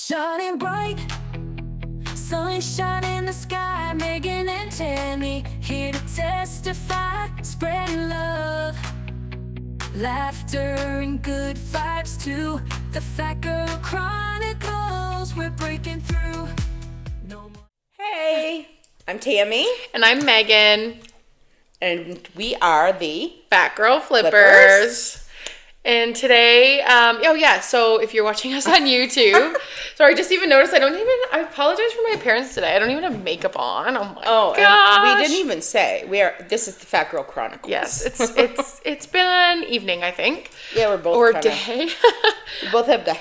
Shining bright, sunshine in the sky. Megan and Tammy here to testify, spreading love, laughter and good vibes too. The Fat Girl Chronicles, we're breaking through. No more. Hey, I'm Tammy, And I'm Megan. and we are the Fat Girl Flippers. Flippers. And today, so if you're watching us on YouTube, sorry, I just even noticed I apologize for my appearance today. I don't even have makeup on. Oh my gosh. and we didn't even say this is the Fat Girl Chronicles. Yes, it's been an evening, I think. Yeah, we're both or kinda, day. We both have the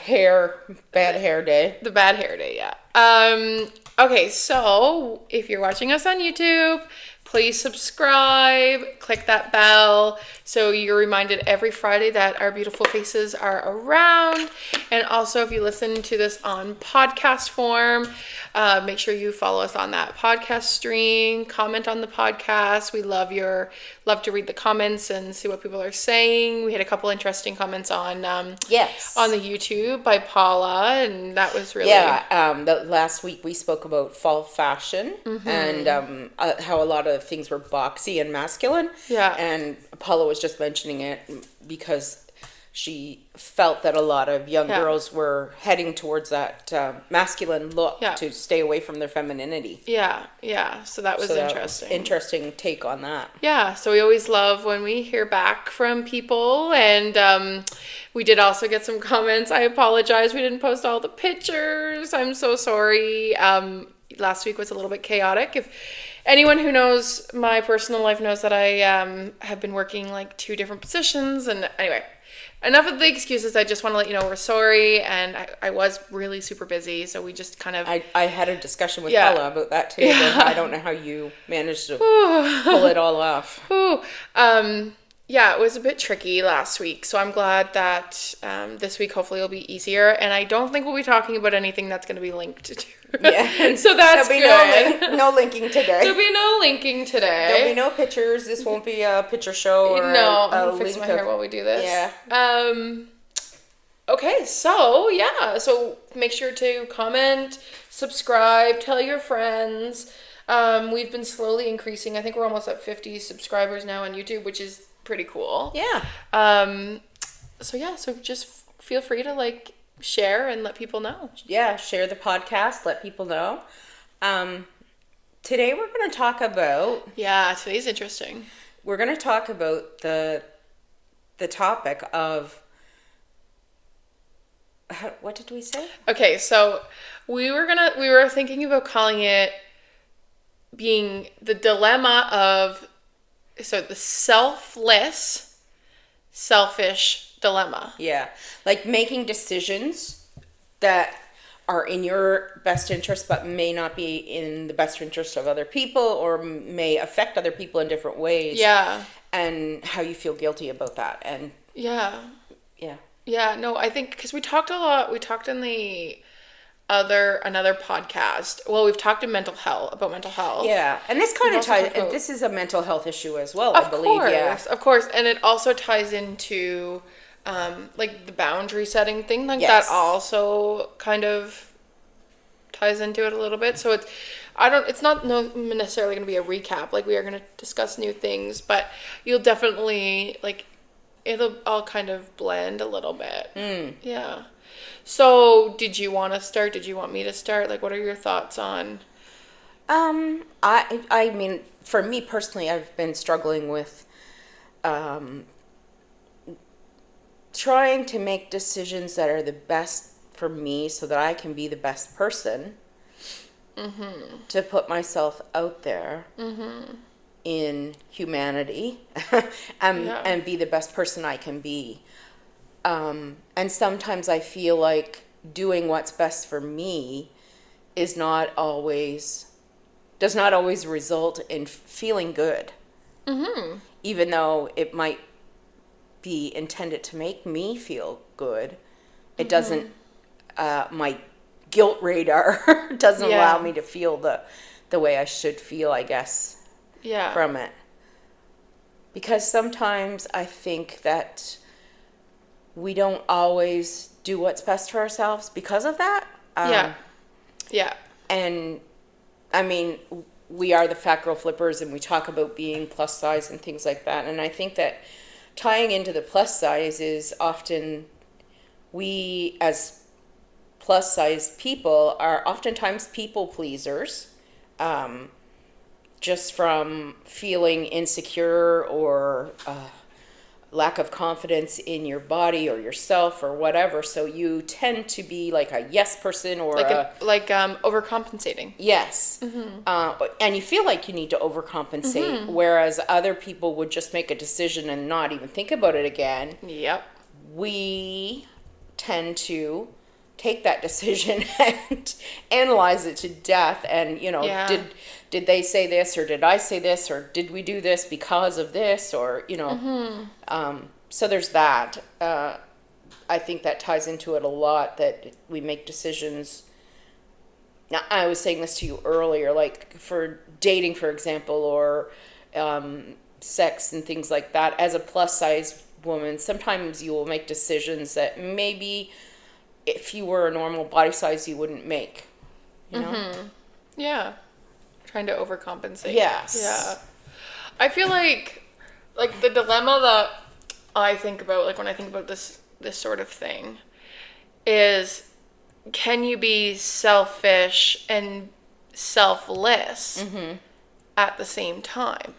bad hair day. The bad hair day, yeah. Okay, so if you're watching us on YouTube, please subscribe, click that bell so you're reminded every Friday that our beautiful faces are around. And also, if you listen to this on podcast form, make sure you follow us on that podcast stream, comment on the podcast. We love to read the comments and see what people are saying. We had a couple interesting comments on Yes. on the YouTube by Paula, and that was really Last week we spoke about fall fashion and how a lot of things were boxy and masculine. Yeah. And Paula was just mentioning it because she felt that a lot of young girls were heading towards that masculine look to stay away from their femininity. Yeah. So that was interesting. Interesting take on that. Yeah. So we always love when we hear back from people, and we did also get some comments. I apologize, we didn't post all the pictures. I'm so sorry. Last week was a little bit chaotic. If anyone who knows my personal life knows that I have been working like 2 different positions, and anyway. Enough of the excuses. I just want to let you know we're sorry, and I was really super busy, so we just kind of... I had a discussion with Paula about that too, but I don't know how you managed to pull it all off. Yeah, it was a bit tricky last week, so I'm glad that this week hopefully will be easier, and I don't think we'll be talking about anything that's going to be linked to. Yeah. So that's good. No linking today. There'll be no linking today. There'll be no pictures. This won't be a picture show or I'm a gonna fix link my hair while we do this. Yeah. Okay, so make sure to comment, subscribe, tell your friends. We've been slowly increasing. I think we're almost at 50 subscribers now on YouTube, which is pretty cool. Yeah. So just feel free to share and let people know. Yeah, share the podcast, let people know. Today we're going to talk about... Yeah, today's interesting. We're going to talk about the topic of... What did we say? Okay, so we were thinking about calling it being the dilemma of... So the selfless, selfish dilemma. Yeah. Like making decisions that are in your best interest but may not be in the best interest of other people or may affect other people in different ways. Yeah. And how you feel guilty about that. And yeah. Yeah. Yeah, no, I think because we talked a lot. We talked in another podcast. Well, we've talked about mental health. Yeah, and this kind of ties. This is a mental health issue as well, I believe. Yeah, of course, and it also ties into the boundary setting thing. Yes. That also kind of ties into it a little bit. So it's not necessarily going to be a recap. We are going to discuss new things, but you'll definitely it'll all kind of blend a little bit. Yeah. So, did you want to start? Did you want me to start? What are your thoughts on? I mean, for me personally, I've been struggling with trying to make decisions that are the best for me so that I can be the best person. To put myself out there in humanity and be the best person I can be. And sometimes I feel like doing what's best for me does not always result in feeling good. Even though it might be intended to make me feel good, it doesn't, my guilt radar doesn't allow me to feel the way I should feel, I guess, from it. Because sometimes I think that we don't always do what's best for ourselves because of that. Yeah. Yeah. And I mean, we are the fat girl flippers, and we talk about being plus size and things like that. And I think that tying into the plus size is often, we as plus size people are oftentimes people pleasers, just from feeling insecure or lack of confidence in your body or yourself or whatever. So you tend to be like a yes person, or overcompensating. yes. And you feel like you need to overcompensate, whereas other people would just make a decision and not even think about it again. Yep. We tend to take that decision and analyze it to death, and Yeah. did they say this, or did I say this, or did we do this because of this, or so there's that. I think that ties into it a lot, that we make decisions. Now, I was saying this to you earlier, like for dating, for example, or sex and things like that. As a plus size woman, sometimes you will make decisions that maybe if you were a normal body size you wouldn't make. Yeah. Trying to overcompensate. Yes. Yeah. I feel like the dilemma that I think about, like when I think about this sort of thing, is, can you be selfish and selfless at the same time?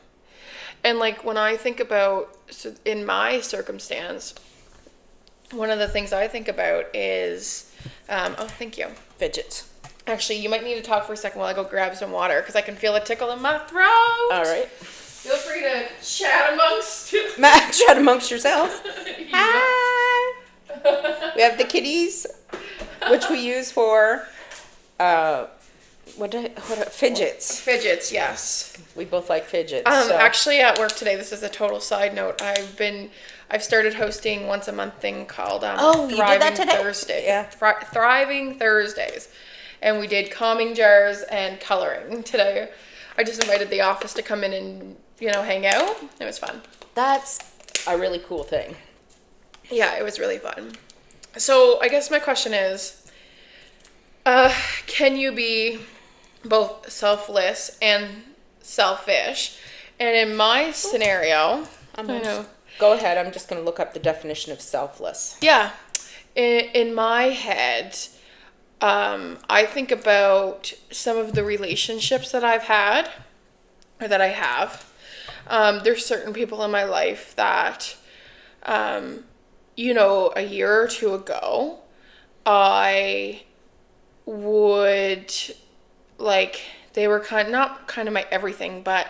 And like when I think about, so in my circumstance, one of the things I think about is, thank you. Fidgets. Actually, you might need to talk for a second while I go grab some water, because I can feel a tickle in my throat. All right. Feel free to chat amongst. Chat amongst yourselves. Hi. We have the kitties, which we use for fidgets. Fidgets, yes. We both like fidgets. Actually, at work today, this is a total side note. I've started hosting once a month thing called you did that today? Thursday. Yeah. Thriving Thursdays. And we did calming jars and coloring today. I just invited the office to come in and, hang out. It was fun. That's a really cool thing. Yeah, it was really fun. So I guess my question is, can you be both selfless and selfish? And in my scenario, Go ahead. I'm just going to look up the definition of selfless. Yeah. In my head, I think about some of the relationships that I've had, or that I have. There's certain people in my life that, a year or two ago, I would, they were not kind of my everything, but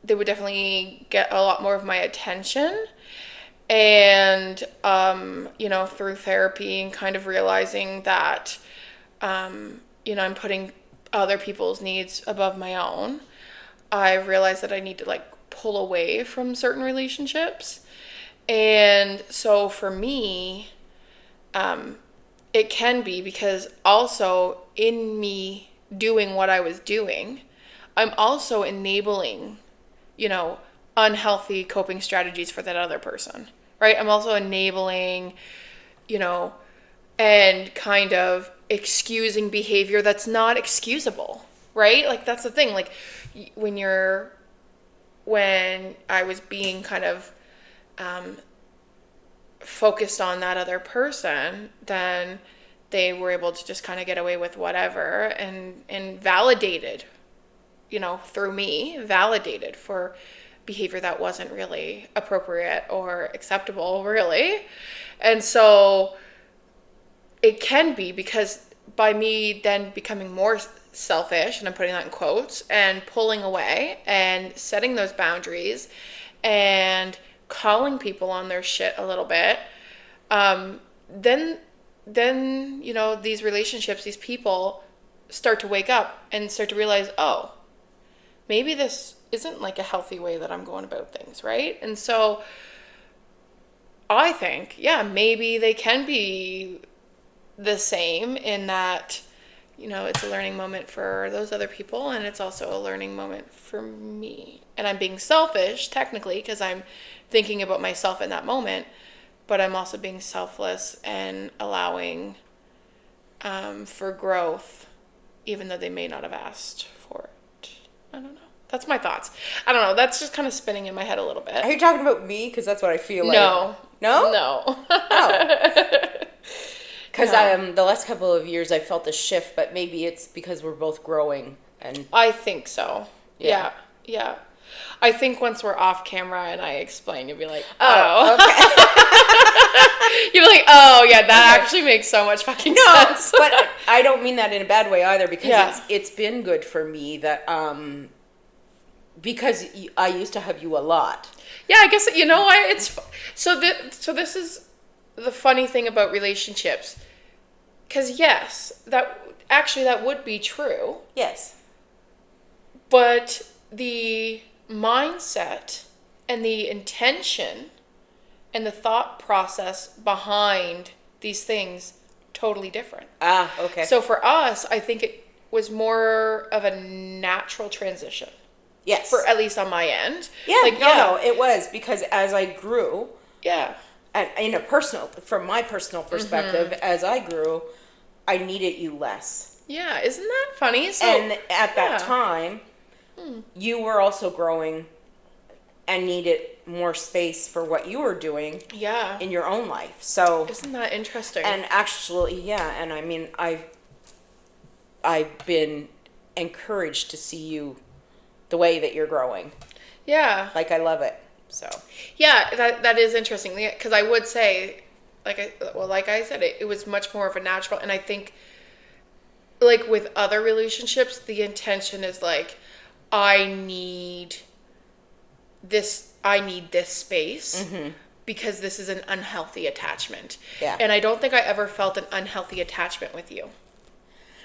they would definitely get a lot more of my attention. And, through therapy and kind of realizing that, I'm putting other people's needs above my own, I realized that I need to pull away from certain relationships. And so for me, it can be because also in me doing what I was doing, I'm also enabling, unhealthy coping strategies for that other person, right? I'm also enabling, and kind of excusing behavior that's not excusable, right? That's the thing. When I was being kind of focused on that other person, then they were able to just kind of get away with whatever, and validated, through me, validated for behavior that wasn't really appropriate or acceptable, really. And so it can be because by me then becoming more selfish, and I'm putting that in quotes, and pulling away and setting those boundaries and calling people on their shit a little bit, then these relationships, these people start to wake up and start to realize, oh, maybe this isn't a healthy way that I'm going about things, right? And so I think, maybe they can be the same in that, it's a learning moment for those other people, and it's also a learning moment for me. And I'm being selfish, technically, because I'm thinking about myself in that moment, but I'm also being selfless and allowing for growth, even though they may not have asked for it. I don't know. That's my thoughts. I don't know. That's just kind of spinning in my head a little bit. Are you talking about me? Because that's what I feel like. No. No? No. Oh. Because No. the last couple of years I felt a shift, but maybe it's because we're both growing. And I think so. Yeah. Yeah. I think once we're off camera and I explain, you'll be like, oh, okay. You'll be like, oh, yeah, that actually makes so much fucking sense. But I don't mean that in a bad way either, because Yeah. it's been good for me that because I used to have you a lot. Yeah, I guess, you know what, it's, so this is the funny thing about relationships. Because yes, that would be true. Yes. But the mindset and the intention and the thought process behind these things totally different. Ah, okay. So for us, I think it was more of a natural transition. Yes. For at least on my end. Yeah, no, it was, because as I grew, Yeah. and from my personal perspective, as I grew, I needed you less. Yeah, isn't that funny? So, And at that yeah. time, you were also growing and needed more space for what you were doing Yeah. in your own life. So, Isn't that interesting? and actually, yeah, and I mean, I've been encouraged to see you the way that you're growing. Yeah. Like, I love it. So, Yeah, that is interesting. Because I would say, like I said, it was much more of a natural. And I think, like with other relationships, the intention is like, I need this space because this is an unhealthy attachment. Yeah. And I don't think I ever felt an unhealthy attachment with you.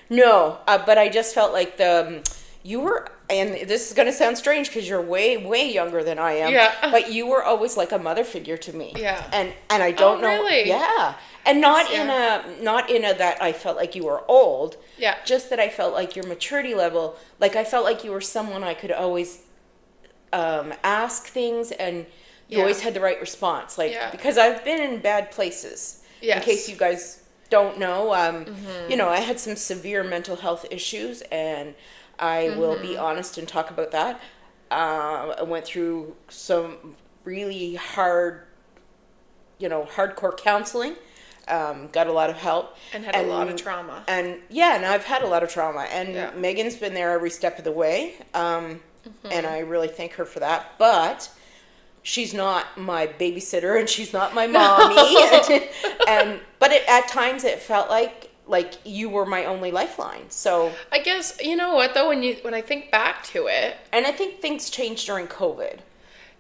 no, but I just felt like you were, and this is going to sound strange because you're way, way younger than I am. Yeah. But you were always like a mother figure to me. Yeah. And I don't know. Really? Yeah. And not Yeah. in a that I felt like you were old. Yeah. Just that I felt like your maturity level, like I felt like you were someone I could always ask things, and you Yeah. always had the right response. Like, Yeah. because I've been in bad places. Yes. In case you guys don't know, you know, I had some severe mental health issues, and I will be honest and talk about that. I went through some really hardcore counseling. Got a lot of help. And had a lot of trauma. And yeah, and I've had a lot of trauma. And Yeah. Megan's been there every step of the way. And I really thank her for that. But she's not my babysitter, and she's not my mommy. But at times it felt like you were my only lifeline. So, I guess, you know what though, when I think back to it, and I think things changed during COVID.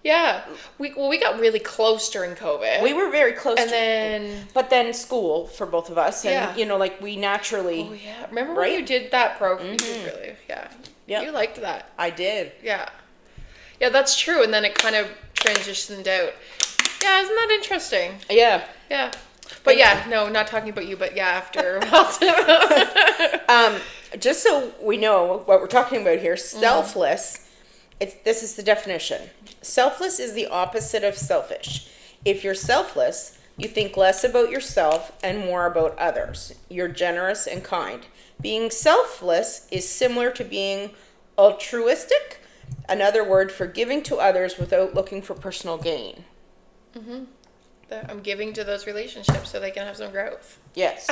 yeah, we got really close during COVID. We were very close. And then, but then school for both of us, and Yeah. we naturally. oh yeah, remember Right? when you did that program? You did really, yeah. Yep. You liked that, I did. yeah. Yeah, that's true. And then it kind of transitioned out. Yeah, isn't that interesting? Yeah. Yeah. But yeah, no, not talking about you, but yeah, after. Just so we know what we're talking about here, selfless. This is the definition. Selfless is the opposite of selfish. If you're selfless, you think less about yourself and more about others. You're generous and kind. Being selfless is similar to being altruistic, another word for giving to others without looking for personal gain. I'm giving to those relationships so they can have some growth. Yes.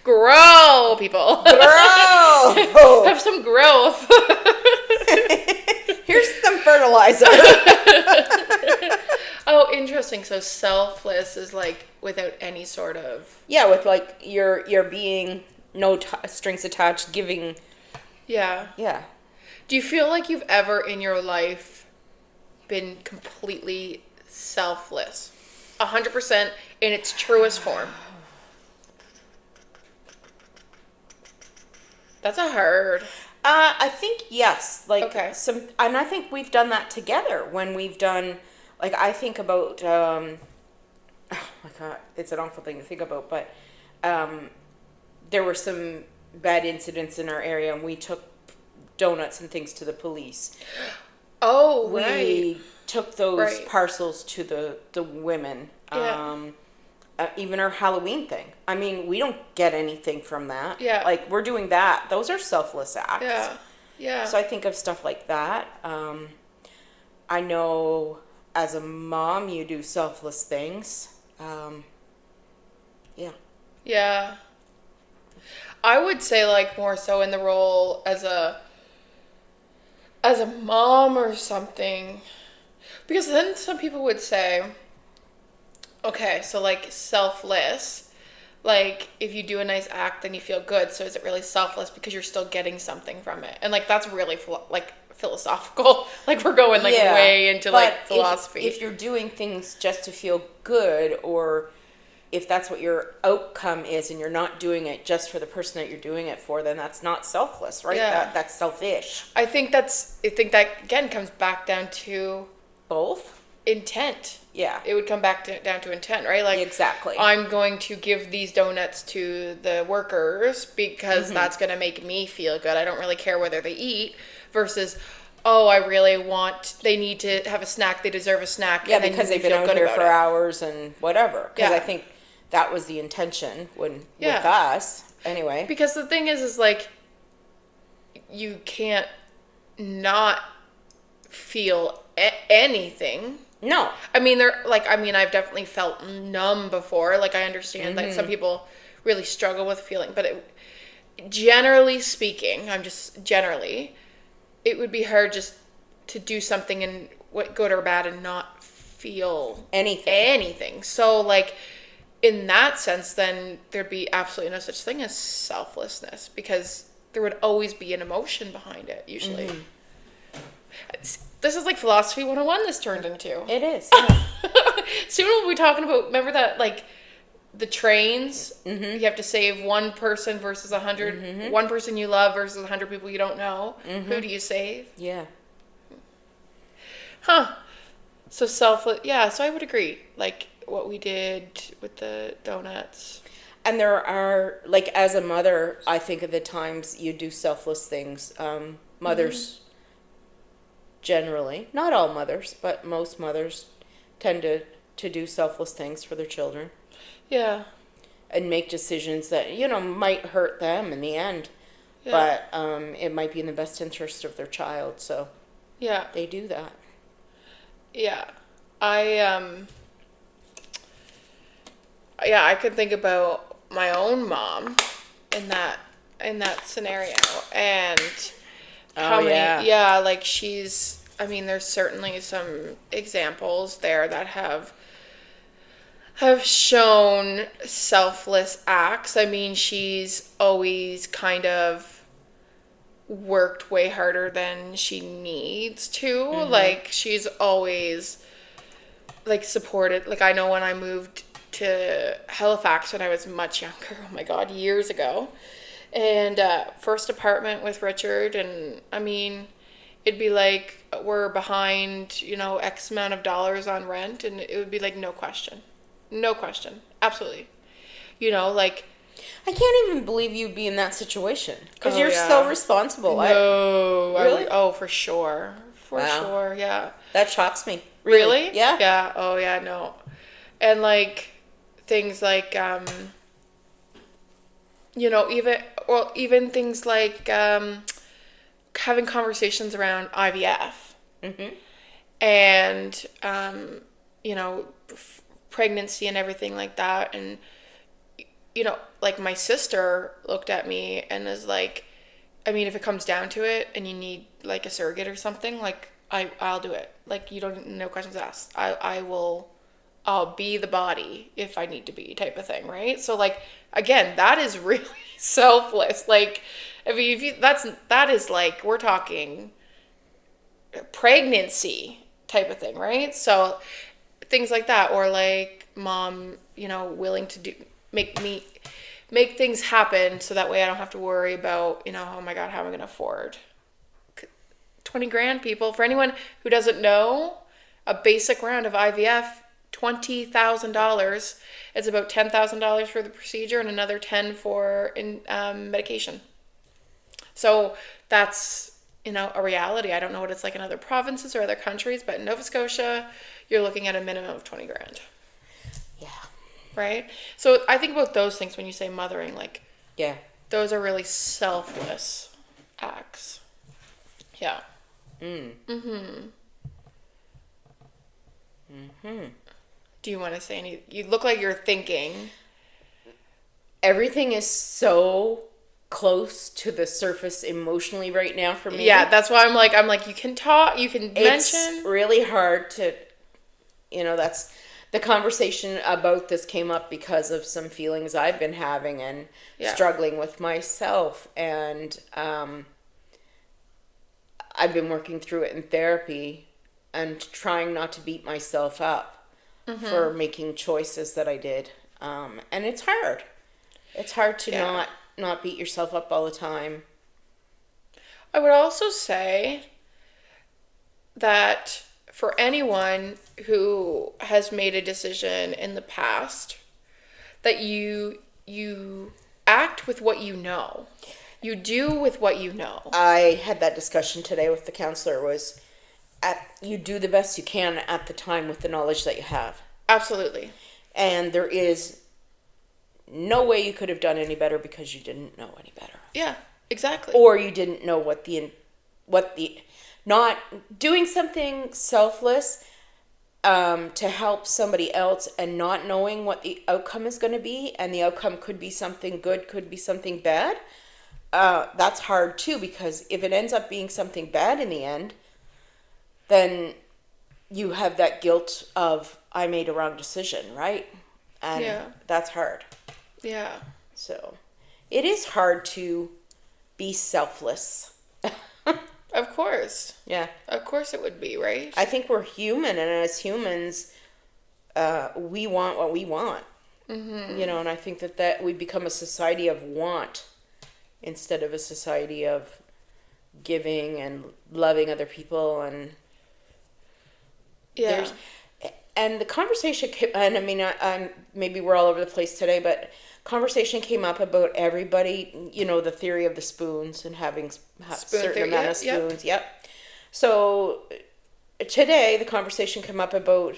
Grow, people. Grow! Have some growth. Here's some fertilizer. Oh, interesting. So selfless is like without any sort of. Yeah, with like you're being no strings attached, giving. Yeah. Yeah. Do you feel like you've ever in your life been completely selfless? 100% in its truest form? That's a hard. I think yes. Like Okay. and I think we've done that together when we've done. Like I think about. Oh my God, it's an awful thing to think about, but there were some bad incidents in our area, and we took donuts and things to the police. Oh, We right. took those Right. parcels to the women. Yeah. even our Halloween thing. I mean, we don't get anything from that. Yeah. Like, we're doing that. Those are selfless acts. Yeah. Yeah. So I think of stuff like that. I know as a mom, you do selfless things. Yeah. Yeah. I would say like more so in the role as a mom or something. Because then some people would say, okay, so like selfless, like if you do a nice act then you feel good, so is it really selfless because you're still getting something from it? And like that's really like philosophical. Like we're going like way into like philosophy. If you're doing things just to feel good, or if that's what your outcome is and you're not doing it just for the person that you're doing it for, then that's not selfless, right? Yeah. That's selfish. I think that again comes back down to Both? intent. Yeah. It would come back down to intent, right? Like Exactly. I'm going to give these donuts to the workers because that's going to make me feel good. I don't really care whether they eat, versus, oh, I really want, they need to have a snack, they deserve a snack. Yeah, and then because you they've been feel out good here about for it. hours and whatever. Because Yeah. I think that was the intention with Yeah. us. Anyway. Because the thing is like, you can't not feel anything. No. I mean, I've definitely felt numb before. Like, I understand that some people really struggle with feeling, but generally speaking, it would be hard just to do something and what good or bad and not feel anything. So, like, in that sense, then there'd be absolutely no such thing as selflessness, because there would always be an emotion behind it, usually. This is like philosophy 101 this turned into. It is. Yeah. Soon we'll be talking about, remember that, like, the trains? You have to save one person versus 100. One person you love versus 100 people you don't know. Who do you save? Yeah. Huh. So selfless. Yeah, so I would agree. Like, what we did with the donuts. And there are, like, as a mother, I think of the times you do selfless things. Mothers, generally, not all mothers, but most mothers tend to do selfless things for their children. Yeah. And make decisions that, might hurt them in the end. Yeah. But it might be in the best interest of their child. So Yeah. they do that. Yeah. I could think about my own mom in that scenario, and how many, like there's certainly some examples there that have shown selfless acts. I mean, she's always kind of worked way harder than she needs to. Like, she's always, like, supported. Like, I know when I moved to Halifax when I was much younger, oh my God, years ago, and first apartment with Richard, and I mean, it'd be like, we're behind, X amount of dollars on rent, and it would be like, no question, absolutely, like, I can't even believe you'd be in that situation. Because Oh, you're yeah. so responsible. no, Really? For sure, Wow. sure, yeah. That shocks me. Really? Yeah. Yeah. Oh, yeah. No. And like things like, even things like having conversations around IVF, and pregnancy and everything like that, and like my sister looked at me and is like, I mean, if it comes down to it and you need like a surrogate or something, like I'll do it. Like, you don't, no questions asked. I'll be the body if I need to be, type of thing, right? So like, again, that is really selfless. Like, I mean, that is like, we're talking pregnancy type of thing, right? So things like that, or like mom, willing to make things happen so that way I don't have to worry about, oh my God, how am I going to afford 20 grand, people? For anyone who doesn't know, a basic round of IVF, $20,000. It's about $10,000 for the procedure and another 10 for medication. So that's, a reality. I don't know what it's like in other provinces or other countries, but in Nova Scotia, you're looking at a minimum of 20 grand. Yeah. right? So I think about those things when you say mothering, like Yeah. those are really selfless acts. Yeah. Do you want to say any? You look like you're thinking. Everything is so close to the surface emotionally right now for me. Yeah, that's why I'm like, you can talk, you can It's mention. really hard to, that's the conversation about this came up because of some feelings I've been having and Yeah. struggling with myself. And I've been working through it in therapy and trying not to beat myself up for making choices that I did. And it's hard. It's hard to not beat yourself up all the time. I would also say that for anyone who has made a decision in the past, that you act with what you know. You do with what you know. I had that discussion today with the counselor was you do the best you can at the time with the knowledge that you have. Absolutely. And there is no way you could have done any better because you didn't know any better. Yeah, exactly. Or you didn't know what the not doing something selfless to help somebody else and not knowing what the outcome is going to be, and the outcome could be something good, could be something bad. That's hard too, because if it ends up being something bad in the end, then you have that guilt of I made a wrong decision, right? And that's hard. Yeah. So it is hard to be selfless. Of course. Yeah. Of course it would be, right? I think we're human, and as humans, we want what we want. Mm-hmm. And I think that we become a society of want instead of a society of giving and loving other people. And and the conversation came, and I mean, I'm maybe we're all over the place today, but conversation came up about everybody, the theory of the spoons and having a certain amount of spoons. Yep. So today the conversation came up about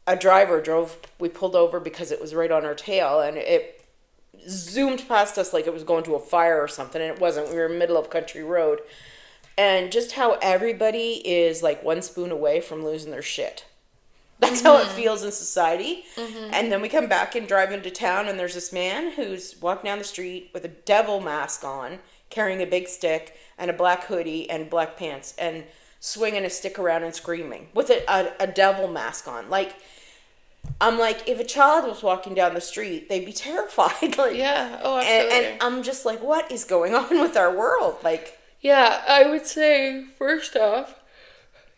a driver we pulled over because it was right on our tail, and it zoomed past us like it was going to a fire or something, and it wasn't. We were in the middle of country road. And just how everybody is like one spoon away from losing their shit. That's how it feels in society. Mm-hmm. And then we come back and drive into town, and there's this man who's walking down the street with a devil mask on, carrying a big stick and a black hoodie and black pants, and swinging a stick around and screaming with a devil mask on. Like, I'm like, if a child was walking down the street, they'd be terrified. Like, yeah. Oh, absolutely. And I'm just like, what is going on with our world? Like, yeah, I would say, first off,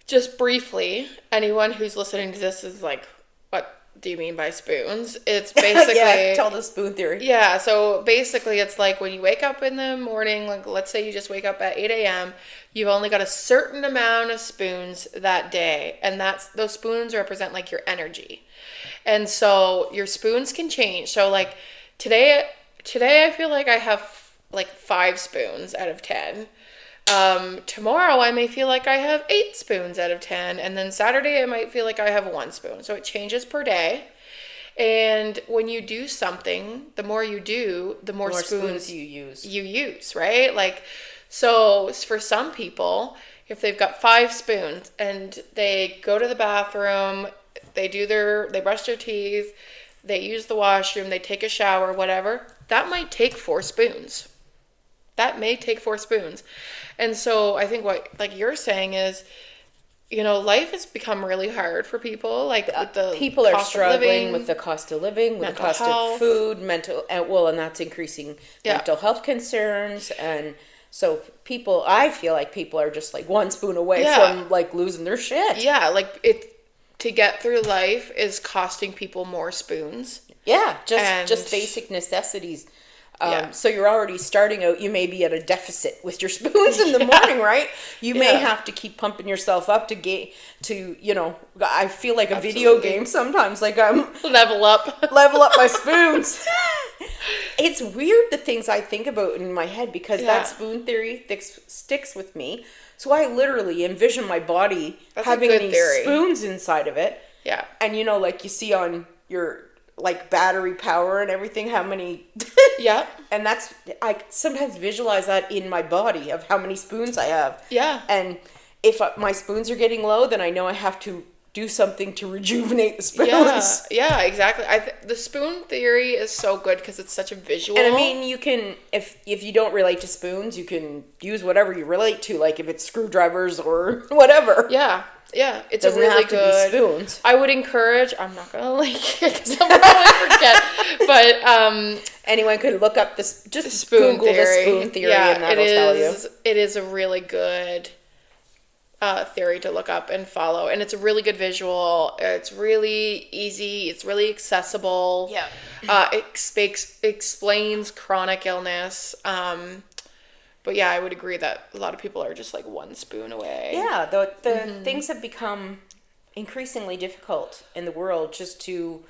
just briefly, anyone who's listening to this is like, what do you mean by spoons? It's basically... yeah, tell the spoon theory. Yeah, so basically it's like when you wake up in the morning, like let's say you just wake up at 8 a.m., you've only got a certain amount of spoons that day, and those spoons represent like your energy. And so your spoons can change. So like today I feel like I have like 5 spoons out of 10. Tomorrow I may feel like I have 8 spoons out of 10, and then Saturday I might feel like I have 1 spoon. So it changes per day. And when you do something, the more you do, the more spoons you use. You use, right? Like, so for some people, if they've got 5 spoons and they go to the bathroom, they brush their teeth, they use the washroom, they take a shower, whatever, that might take 4 spoons. That may take 4 spoons. And so I think what like you're saying is, life has become really hard for people. Like with the people are struggling with the cost of living, with the cost of food, and that's increasing mental health concerns. And so I feel like people are just like 1 spoon away from like losing their shit. Yeah, like to get through life is costing people more spoons. Yeah, just basic necessities. So you're already starting out, you may be at a deficit with your spoons in the morning, right? You may have to keep pumping yourself up I feel like a video game sometimes, like I'm level up my spoons. It's weird the things I think about in my head because that spoon theory sticks with me. So I literally envision my body having these spoons inside of it. Yeah. And like you see on your like battery power and everything, how many Yeah. and that's, I sometimes visualize that in my body of how many spoons I have. Yeah. And if my spoons are getting low, then I know I have to do something to rejuvenate the spoons. Yeah, exactly. The spoon theory is so good because it's such a visual. And I mean, you can, if you don't relate to spoons, you can use whatever you relate to, like if it's screwdrivers or whatever. Yeah, it's Doesn't a really have to good. be spoons. I would encourage. I'm not gonna link it because I'll probably forget. But anyone could look up this, just spoon Google theory. the spoon theory, and that'll tell you. It is a really good theory to look up and follow, and it's a really good visual. It's really easy. It's really accessible. Yeah. It explains chronic illness. But yeah, I would agree that a lot of people are just like one spoon away. Yeah, the things have become increasingly difficult in the world just to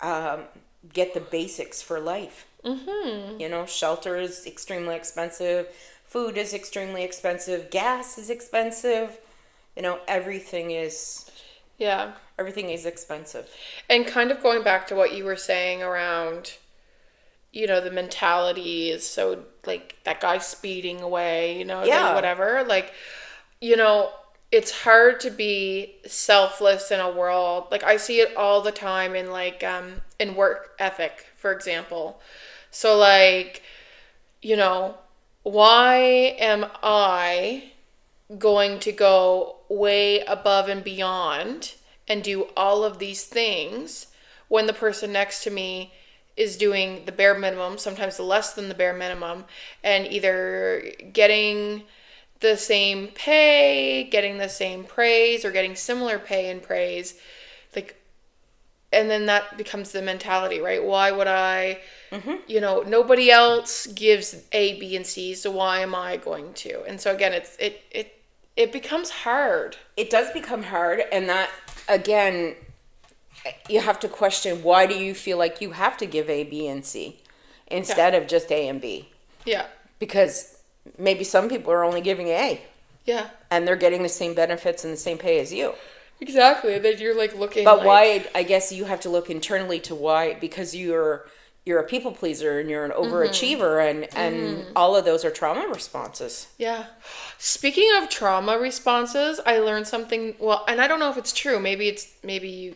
get the basics for life. Mm-hmm. You know, shelter is extremely expensive. Food is extremely expensive. Gas is expensive. You know, everything is expensive. And kind of going back to what you were saying around, you know, the mentality is so, like, that guy speeding away, you know, whatever. Like, you know, it's hard to be selfless in a world. Like, I see it all the time in, like, in work ethic, for example. So, like, you know, why am I going to go way above and beyond and do all of these things when the person next to me is doing the bare minimum, sometimes less than the bare minimum, and either getting the same pay, getting the same praise, or getting similar pay and praise? Like, and then that becomes the mentality, right? Why would I, you know, nobody else gives A, B, and C, so why am I going to? And so again, it becomes hard. It does become hard, and that, again, you have to question, why do you feel like you have to give A, B, and C instead of just A and B? Yeah. Because maybe some people are only giving A. Yeah. And they're getting the same benefits and the same pay as you. Exactly. Then you're like looking. But like, why? I guess you have to look internally to why, because you're a people pleaser and you're an overachiever, and all of those are trauma responses. Yeah. Speaking of trauma responses, I learned something. Well, and I don't know if it's true. Maybe you.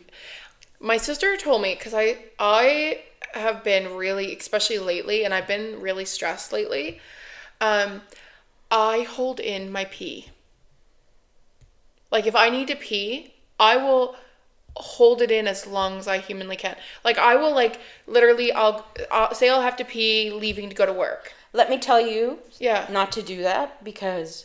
My sister told me, because I have been really, especially lately, and I've been really stressed lately. I hold in my pee. Like, if I need to pee, I will hold it in as long as I humanly can. Like, I will, like, literally, I'll say I'll have to pee leaving to go to work. Let me tell you, Yeah. not to do that, because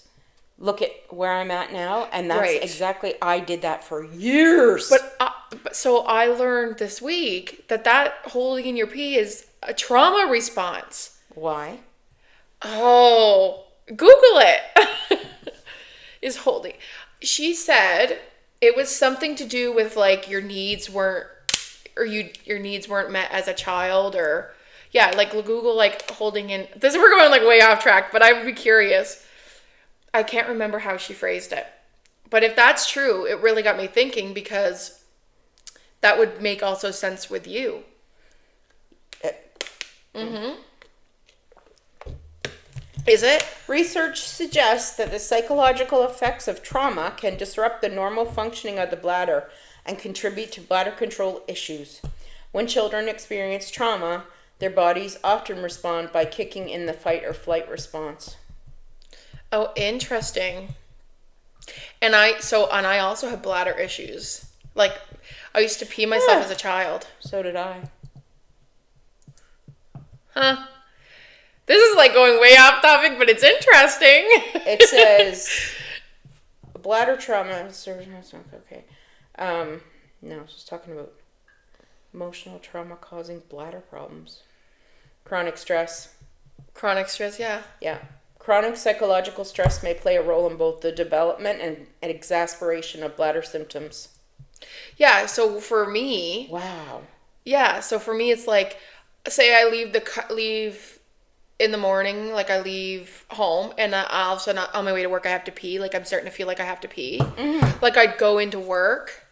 look at where I'm at now, and that's Right. exactly, I did that for years. But so I learned this week that holding in your pee is a trauma response. Why? Oh, Google it. Is holding. She said it was something to do with, like, your needs weren't met as a child, or like Google, like, holding in. We're going, like, way off track, but I would be curious. I can't remember how she phrased it, but if that's true, it really got me thinking, because that would make also sense with you. Is it? Research suggests that the psychological effects of trauma can disrupt the normal functioning of the bladder and contribute to bladder control issues. When children experience trauma, their bodies often respond by kicking in the fight or flight response. Oh, interesting. And I also have bladder issues. Like, I used to pee myself as a child. So did I. Huh. This is, like, going way off topic, but it's interesting. It says bladder trauma. Okay. No, I was just talking about emotional trauma causing bladder problems. Chronic stress. Chronic stress, yeah. Yeah. Chronic psychological stress may play a role in both the development and exasperation of bladder symptoms. Yeah, so for me... Wow. Yeah, so for me, it's like, say I leave in the morning, like, I leave home, and all of a sudden on my way to work I have to pee. Like, I'm starting to feel like I have to pee. Mm-hmm. Like, I'd go into work,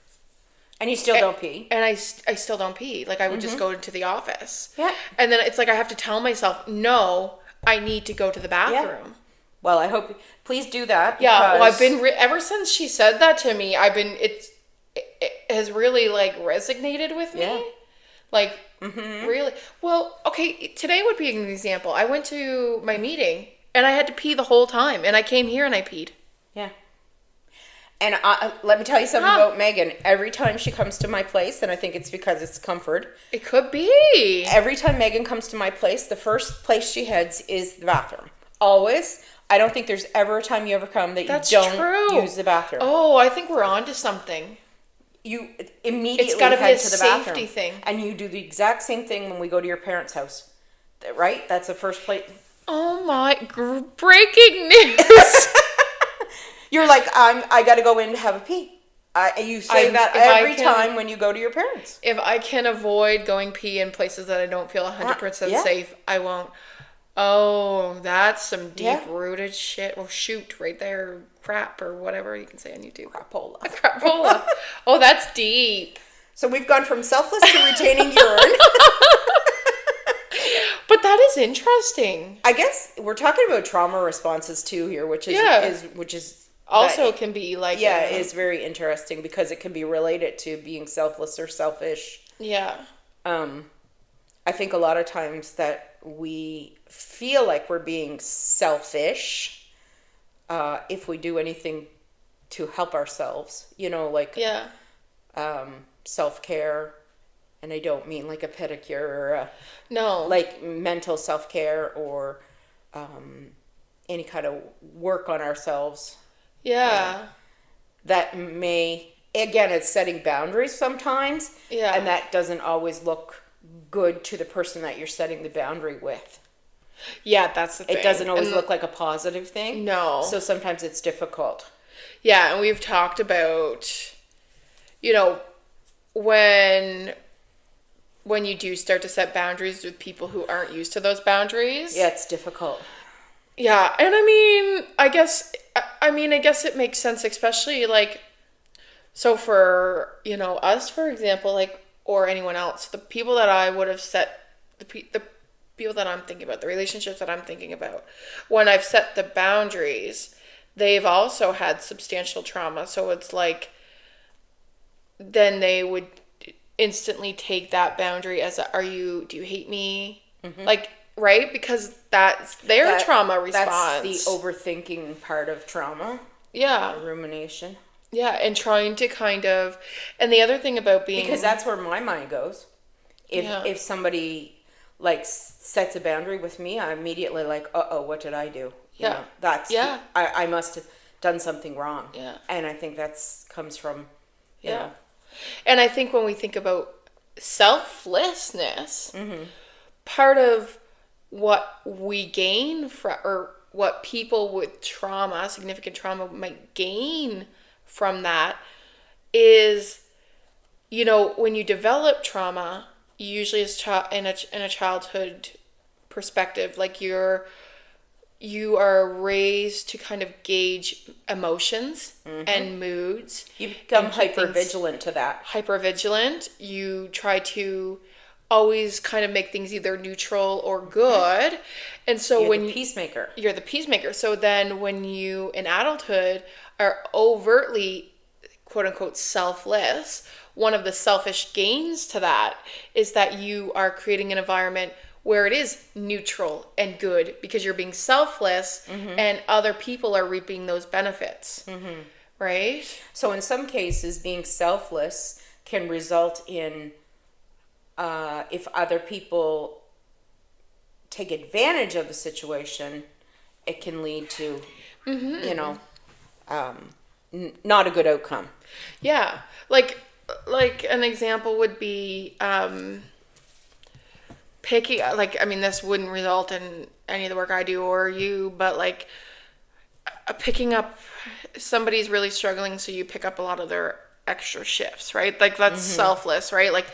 And you still don't pee. And I still don't pee. Like, I would just go into the office. Yeah. And then it's like I have to tell myself, no, I need to go to the bathroom. Well, I hope, please do that. Yeah, well, I've been, ever since she said that to me, it has really, like, resonated with me. Yeah. Like, really. Well, okay, today would be an example. I went to my meeting, and I had to pee the whole time, and I came here and I peed. Yeah. And let me tell you something about Megan. Every time she comes to my place, and I think it's because it's comfort. It could be. Every time Megan comes to my place, the first place she heads is the bathroom. Always. I don't think there's ever a time you ever come that That's you don't true. use the bathroom. Oh, I think we're on to something. You immediately It's gotta be head a to the bathroom. safety thing. And you do the exact same thing when we go to your parents' house. Right? That's the first place. Oh my, breaking news. You're like, I got to go in to have a pee. You say that every time when you go to your parents. If I can avoid going pee in places that I don't feel 100% safe, I won't. Oh, that's some deep-rooted shit. Well, shoot, right there, crap, or whatever you can say on YouTube. Crapola. Crapola. Oh, that's deep. So we've gone from selfless to retaining urine. But that is interesting. I guess we're talking about trauma responses too here, which is also can be like is very interesting because it can be related to being selfless or selfish. Yeah. I think a lot of times that we feel like we're being selfish if we do anything to help ourselves, like self-care. And I don't mean like a pedicure or like mental self-care or any kind of work on ourselves. Yeah. That may, again, it's setting boundaries sometimes. Yeah. And that doesn't always look good to the person that you're setting the boundary with. Yeah, that's the thing. It doesn't always look like a positive thing. No. So sometimes it's difficult. Yeah, and we've talked about, when you do start to set boundaries with people who aren't used to those boundaries. Yeah, it's difficult. Yeah, and I guess it makes sense, especially like, so for, us, for example, like, or anyone else, the people that I would have set, the people that I'm thinking about, the relationships that I'm thinking about, when I've set the boundaries, they've also had substantial trauma. So it's like, then they would instantly take that boundary as do you hate me? Mm-hmm. Like, right? Because that's their trauma response. That's the overthinking part of trauma. Yeah. Rumination. Yeah, and trying to kind of, and the other thing about being, because that's where my mind goes. If somebody like sets a boundary with me, I'm immediately like, what did I do? You know, that's I must have done something wrong. Yeah. And I think comes from you know. And I think when we think about selflessness, part of what we gain from, or what people with trauma, significant trauma, might gain from that is, when you develop trauma, usually as in a childhood perspective, like you are raised to kind of gauge emotions and moods. You become hypervigilant to that. Hypervigilant. You try to always kind of make things either neutral or good. And so you're the peacemaker. You're the peacemaker. So then when you, in adulthood, are overtly, quote unquote, selfless, one of the selfish gains to that is that you are creating an environment where it is neutral and good because you're being selfless and other people are reaping those benefits. Right? So in some cases, being selfless can result in, if other people take advantage of the situation, it can lead to, not a good outcome. Yeah. Like an example would be, picking, this wouldn't result in any of the work I do or you, but like picking up, somebody's really struggling, so you pick up a lot of their extra shifts, right? Like that's selfless, right? Like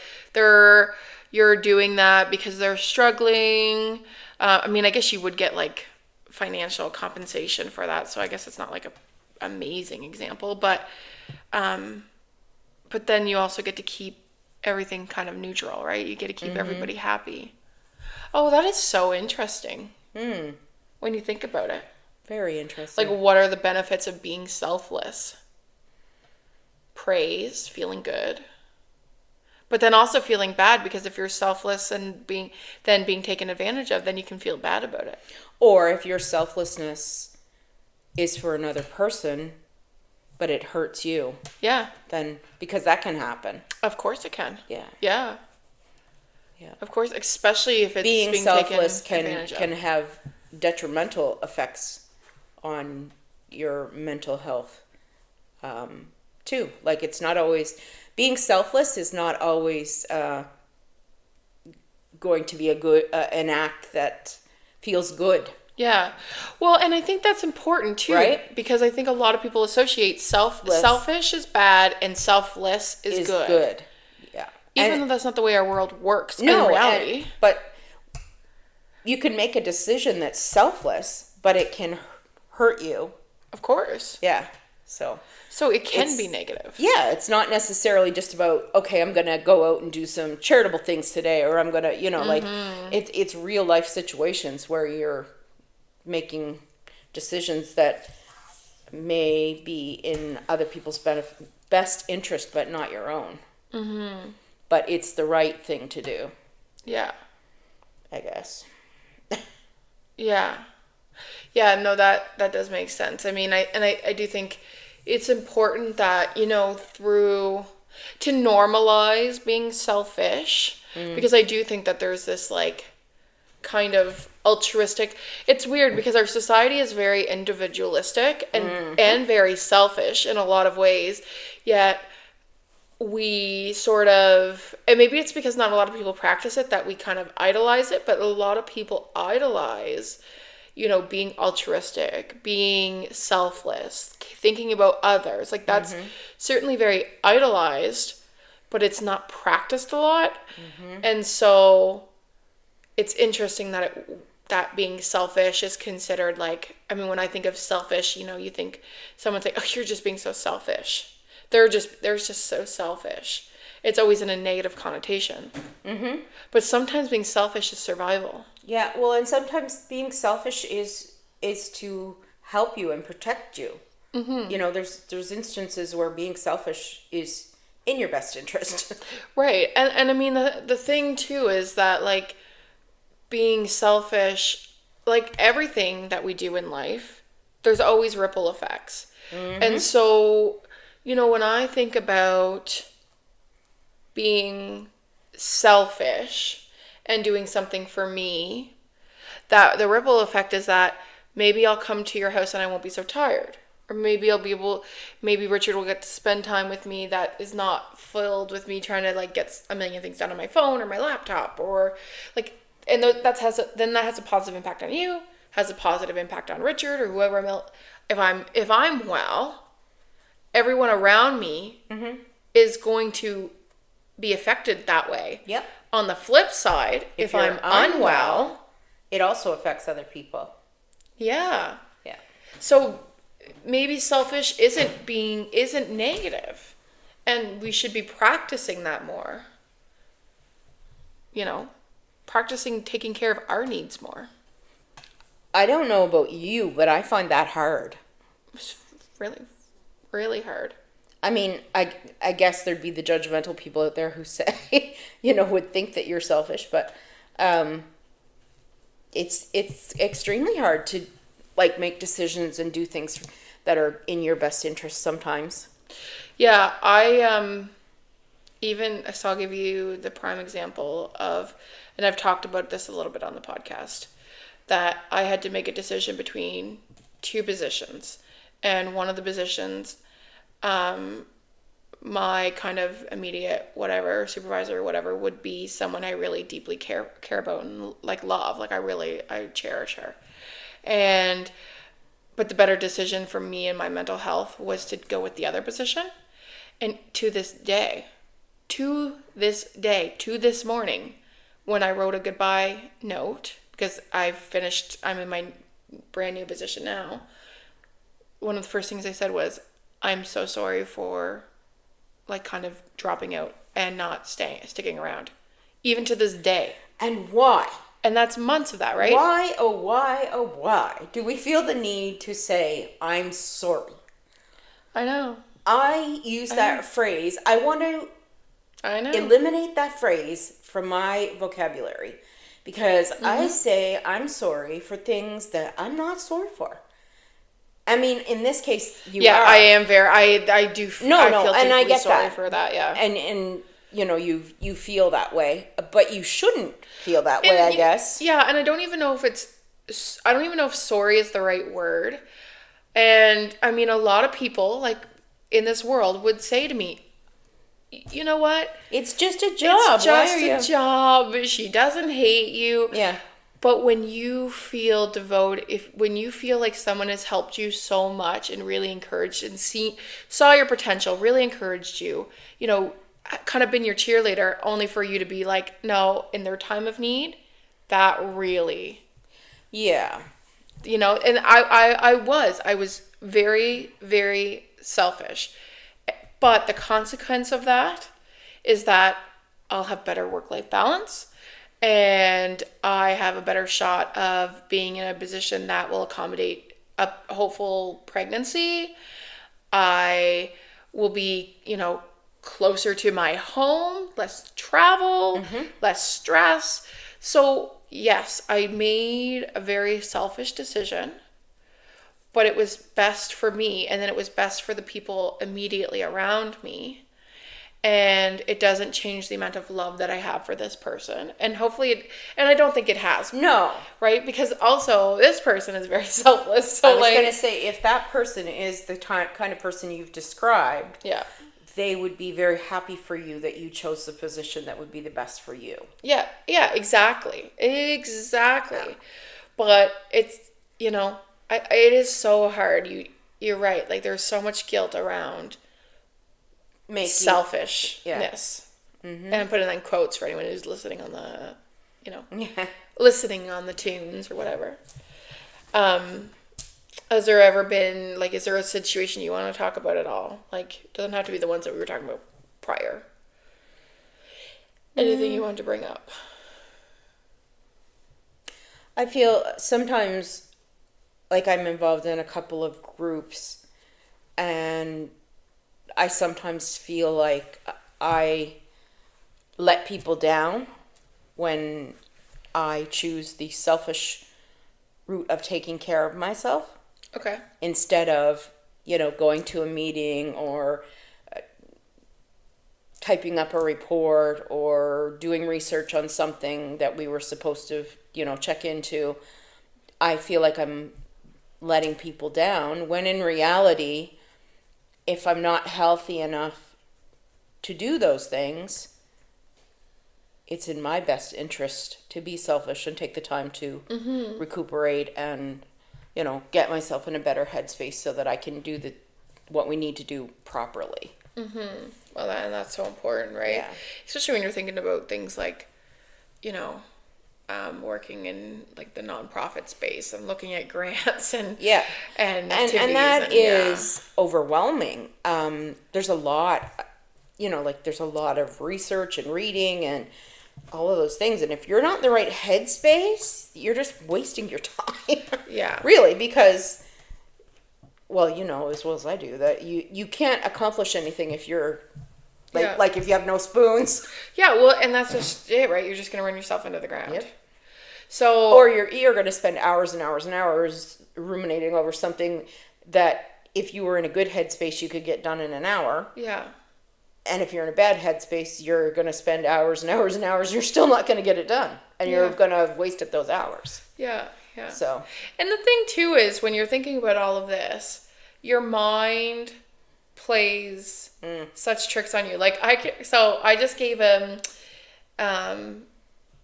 you're doing that because they're struggling. I guess you would get like financial compensation for that, so I guess it's not like a amazing example, but But then you also get to keep everything kind of neutral, right? You get to keep everybody happy. Oh, that is so interesting. When you think about it. Very interesting. Like, what are the benefits of being selfless? Praise, feeling good. But then also feeling bad, because if you're selfless and being taken advantage of, then you can feel bad about it. Or if your selflessness is for another person, but it hurts you. Yeah. Then, because that can happen. Of course it can. Yeah. Yeah. Yeah. Of course, especially if it's Being being selfless taken advantage of. can have detrimental effects on your mental health too. Like, it's not always, being selfless is not always going to be a good an act that feels good. Yeah. Well, and I think that's important too, Right? because I think a lot of people associate selfish is bad and selfless is good. Yeah. Even though that's not the way our world works in No, reality. but you can make a decision that's selfless, but it can hurt you. Of course. Yeah. So it can it's- be negative. yeah, it's not necessarily just about, okay, I'm going to go out and do some charitable things today, or I'm going to, like, it's real life situations where you're making decisions that may be in other people's best interest, but not your own. But it's the right thing to do, Yeah. I guess. Yeah. Yeah, no, that does make sense. I mean, I do think it's important that, to normalize being selfish, because I do think that there's this, like, kind of altruistic, it's weird because our society is very individualistic and very selfish in a lot of ways, yet we sort of, and maybe it's because not a lot of people practice it, that we kind of idolize it, but a lot of people idolize, being altruistic, being selfless, thinking about others. Like, that's certainly very idolized, but it's not practiced a lot. And so it's interesting that being selfish is considered, like, I mean, when I think of selfish, you think someone's like, oh, you're just being so selfish. They're just so selfish. It's always in a negative connotation. But sometimes being selfish is survival. Yeah, well, and sometimes being selfish is to help you and protect you. There's instances where being selfish is in your best interest. Right. And I mean, the thing too is that, like, being selfish, like everything that we do in life, there's always ripple effects. And so, when I think about being selfish and doing something for me, that the ripple effect is that maybe I'll come to your house and I won't be so tired. Or maybe maybe Richard will get to spend time with me that is not filled with me trying to, like, get a million things done on my phone or my laptop, or, like, and that has a positive impact on you, has a positive impact on Richard or whoever. If I'm well, everyone around me is going to be affected that way. Yep. On the flip side, if I'm unwell, it also affects other people. Yeah. Yeah. So maybe selfish isn't negative, and we should be practicing that more. Practicing taking care of our needs more. I don't know about you, but I find that hard. It's really, really hard. I mean, I guess there'd be the judgmental people out there who say, would think that you're selfish, but it's extremely hard to, like, make decisions and do things that are in your best interest sometimes. Yeah, so I'll give you the prime example of, and I've talked about this a little bit on the podcast, that I had to make a decision between two positions. And one of the positions, my kind of immediate whatever, supervisor or whatever, would be someone I really deeply care about and, like, love. Like, I cherish her. But the better decision for me and my mental health was to go with the other position. And to this morning, when I wrote a goodbye note, because I'm in my brand new position now, one of the first things I said was, I'm so sorry for like kind of dropping out and not sticking around, even to this day. And why? And that's months of that, right? Why do we feel the need to say, I'm sorry? I know. I use that phrase. I want to eliminate that phrase from my vocabulary because I say I'm sorry for things that I'm not sorry for. I mean, in this case, you are. I am very. I do. No, I feel and I deeply get sorry that for that. Yeah, and you know you feel that way, but you shouldn't feel that way. I guess. Yeah, and I don't even know if it's. I don't even know if sorry is the right word. And I mean, a lot of people like in this world would say to me, "You know what? It's just a job. It's just a job. She doesn't hate you." Yeah. But when you feel devoted, when you feel like someone has helped you so much and really encouraged and saw your potential, really encouraged you, you know, kind of been your cheerleader, only for you to be like, no, in their time of need, that really, yeah, you know. And I was very, very selfish, but the consequence of that is that I'll have better work-life balance. And I have a better shot of being in a position that will accommodate a hopeful pregnancy. I will be, you know, closer to my home, less travel, less stress. So, yes, I made a very selfish decision, but it was best for me. And then it was best for the people immediately around me. And it doesn't change the amount of love that I have for this person. And hopefully, and I don't think it has. No. Right? Because also, this person is very selfless. So I was going to say, if that person is the kind of person you've described, yeah, they would be very happy for you that you chose the position that would be the best for you. Yeah, exactly. Yeah. But it's, you know, it is so hard. You're right. Like, there's so much guilt around selfishness. And I'm putting in quotes for anyone who's listening on the, you know, listening on the tunes or whatever. Has there ever been, like, is there a situation you want to talk about at all? Like, it doesn't have to be the ones that we were talking about prior. Anything you want to bring up? I feel sometimes like I'm involved in a couple of groups, and I sometimes feel like I let people down when I choose the selfish route of taking care of myself. Okay. Instead of, you know, going to a meeting or typing up a report or doing research on something that we were supposed to, you know, check into. I feel like I'm letting people down when in reality, if I'm not healthy enough to do those things, it's in my best interest to be selfish and take the time to recuperate and, you know, get myself in a better headspace so that I can do what we need to do properly. Well, that's so important, right? Yeah. Especially when you're thinking about things like, you know, working in like the nonprofit space and looking at grants and activities, and that is overwhelming. There's a lot, you know, like there's a lot of research and reading and all of those things. And if you're not in the right headspace, you're just wasting your time. Yeah. Really, because, well, you know as well as I do that you can't accomplish anything if you're like if you have no spoons. Yeah, well, and that's just it, right? You're just going to run yourself into the ground. Yep. So, or you're going to spend hours and hours and hours ruminating over something that if you were in a good headspace, you could get done in an hour. Yeah. And if you're in a bad headspace, you're going to spend hours and hours and hours. You're still not going to get it done. And you're going to have wasted those hours. Yeah. So. And the thing, too, is when you're thinking about all of this, your mind plays such tricks on you. Like, I just gave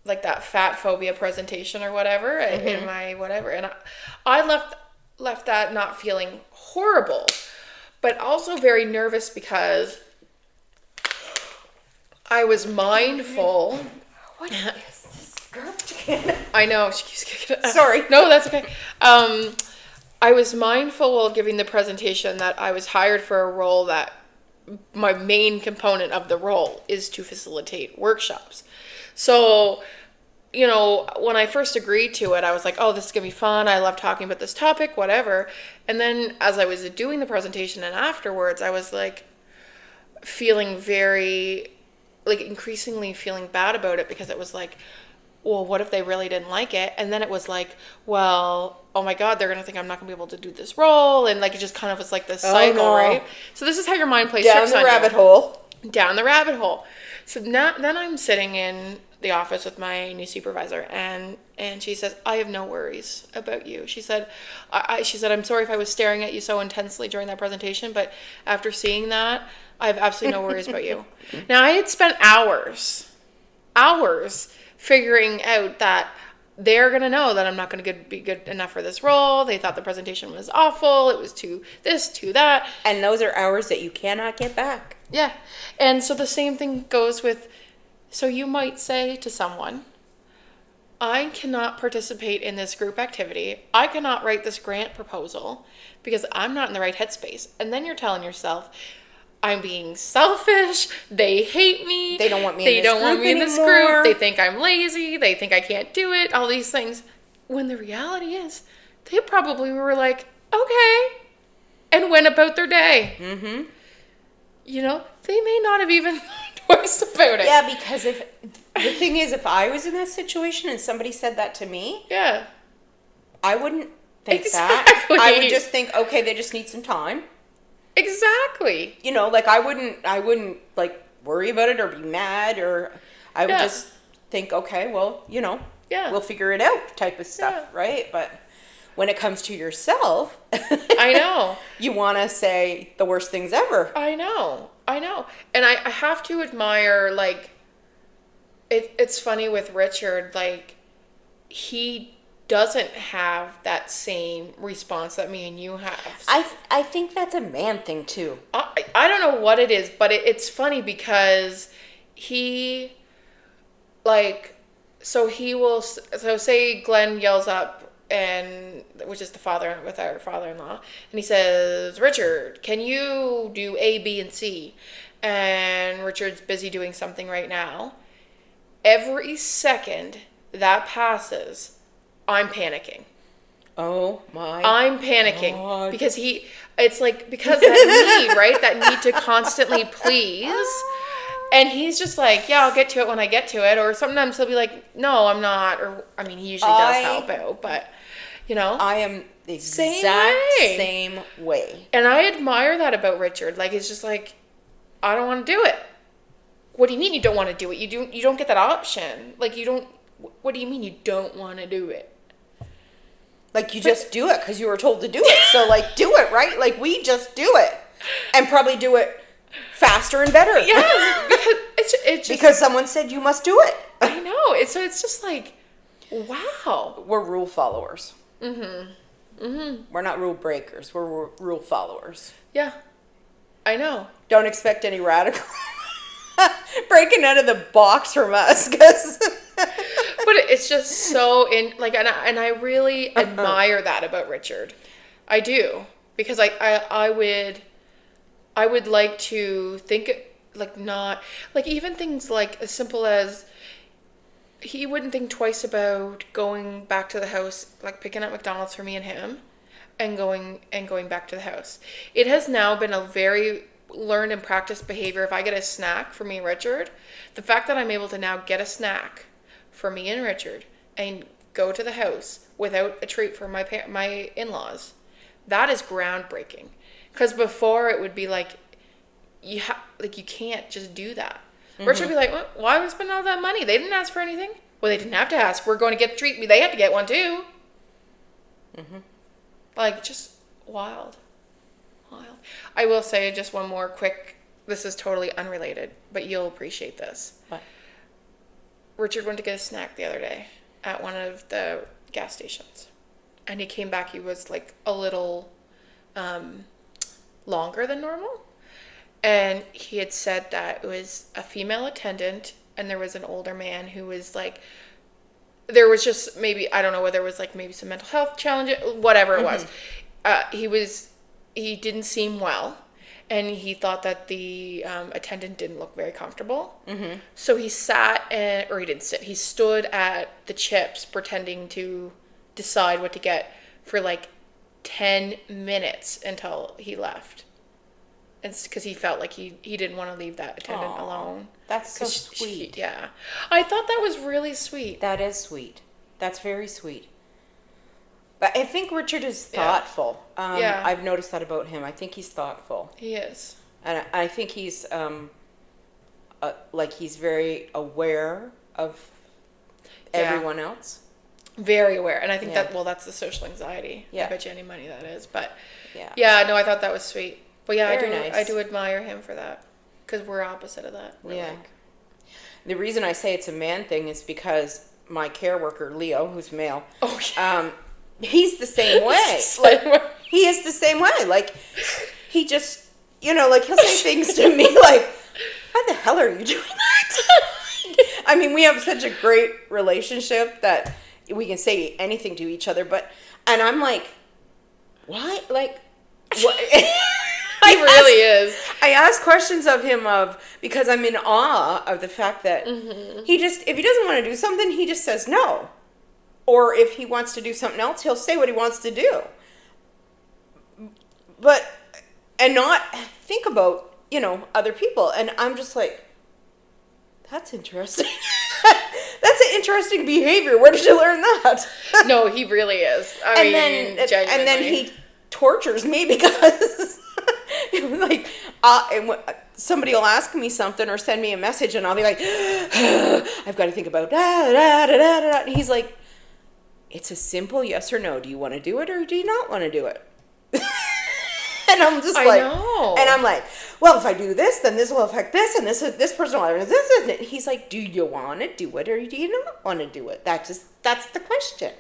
like that fat phobia presentation or whatever in my whatever. And I left that not feeling horrible, but also very nervous because I was mindful. What is this garbage? I know. She keeps kicking it. Sorry. No, that's okay. I was mindful while giving the presentation that I was hired for a role that my main component of the role is to facilitate workshops. So, you know, when I first agreed to it, I was like, oh, this is going to be fun. I love talking about this topic, whatever. And then as I was doing the presentation and afterwards, I was like feeling increasingly feeling bad about it, because it was like, well, what if they really didn't like it? And then it was like, well, oh my God, they're going to think I'm not going to be able to do this role. And like, it just kind of was like this cycle, no. right? So this is how your mind plays Down tricks the on rabbit you. hole. Down the rabbit hole. So now, then I'm sitting in the office with my new supervisor, and she says, I have no worries about you. She said, she said, I'm sorry if I was staring at you so intensely during that presentation, but after seeing that, I have absolutely no worries about you. Now, I had spent hours figuring out that they're going to know that I'm not going to be good enough for this role. They thought the presentation was awful. It was too this, too that. And those are hours that you cannot get back. Yeah. And so the same thing goes with, so you might say to someone, I cannot participate in this group activity. I cannot write this grant proposal because I'm not in the right headspace. And then you're telling yourself, I'm being selfish. They hate me. They don't want me in this anymore. group. They think I'm lazy. They think I can't do it. All these things. When the reality is, they probably were like, okay, and went about their day. Mm-hmm. You know, they may not have even thought twice about it. Yeah, because if I was in that situation and somebody said that to me, yeah, I wouldn't think exactly. that. I would just think, okay, they just need some time. Exactly. You know, like I wouldn't like worry about it or be mad, or I would just think, okay, well, you know, we'll figure it out type of stuff, right? But when it comes to yourself, I know. You want to say the worst things ever. I know. And I have to admire, like, it's funny with Richard, like, he doesn't have that same response that me and you have. I think that's a man thing too. I don't know what it is, but it's funny because he, like, so say Glenn yells up, and which is the father with our father-in-law, and he says, Richard, can you do A, B, and C? And Richard's busy doing something right now. Every second that passes, I'm panicking. Oh my! I'm panicking God. because because that need, right? That need to constantly please. And he's just like, yeah, I'll get to it when I get to it. Or sometimes he'll be like, no, I'm not. Or, I mean, he usually does help out, but, you know. I am the exact same way. And I admire that about Richard. Like, it's just like, I don't want to do it. What do you mean you don't want to do it? You don't get that option. Like, what do you mean you don't want to do it? Like, you just do it because you were told to do it. So, like, do it, right? Like, we just do it. And probably do it faster and better. Yeah, because it's just, because someone said you must do it. I know. It's just like, wow. We're rule followers. Mm-hmm. Mm-hmm. We're not rule breakers. We're rule followers. Yeah, I know. Don't expect any radical breaking out of the box from us, because. But it's just so and I really admire that about Richard. I do, because I would like to think, like, not like even things like as simple as he wouldn't think twice about going back to the house, like picking up McDonald's for me and him, and going back to the house. It has now been a very learned and practiced behavior. If I get a snack for me and Richard, the fact that I'm able to now get a snack for me and Richard and go to the house without a treat for my in-laws, that is groundbreaking. Because before it would be like, you can't just do that. Mm-hmm. Richard would be like, why are we spending all that money? They didn't ask for anything. Well, they didn't have to ask. We're going to get a treat. They had to get one too. Mm-hmm. Like, just wild. I will say just one more quick, this is totally unrelated, but you'll appreciate this. What? Richard went to get a snack the other day at one of the gas stations. And he came back, he was like a little longer than normal. And he had said that it was a female attendant and there was an older man who was like, there was just maybe, I don't know whether it was like maybe some mental health challenge, whatever it was. He didn't seem well. and he thought that the attendant didn't look very comfortable. Mm-hmm. So he he didn't sit. He stood at the chips pretending to decide what to get for like 10 minutes until he left. It's because he felt like he didn't want to leave that attendant alone. That's so sweet. Yeah. I thought that was really sweet. That is sweet. That's very sweet. But I think Richard is thoughtful. Yeah. I've noticed that about him. I think he's thoughtful. He is. And I think he's he's very aware of everyone else. Very aware. And I think that's the social anxiety. Yeah. I bet you any money that is. But yeah, no, I thought that was sweet. But yeah, Very nice. I do admire him for that. Because we're opposite of that. Yeah. The reason I say it's a man thing is because my care worker, Leo, who's male, he's the same way. He is the same way. Like, he just, like, he'll say things to me like, why the hell are you doing that? I mean, we have such a great relationship that we can say anything to each other, and I'm like, why? Like, what? He really is. I ask questions of him because I'm in awe of the fact that if he doesn't want to do something, he just says no. Or if he wants to do something else, he'll say what he wants to do. And not think about, other people. And I'm just like, that's interesting. That's an interesting behavior. Where did you learn that? No, he really is. And then he tortures me because somebody will ask me something or send me a message and I'll be like, I've got to think about da da da da da. And he's like, it's a simple yes or no. Do you want to do it or do you not want to do it? And I'm just and I'm like, well, if I do this, then this will affect this, and this person will have this, isn't it? He's like, do you want to do it or do you not want to do it? That's the question.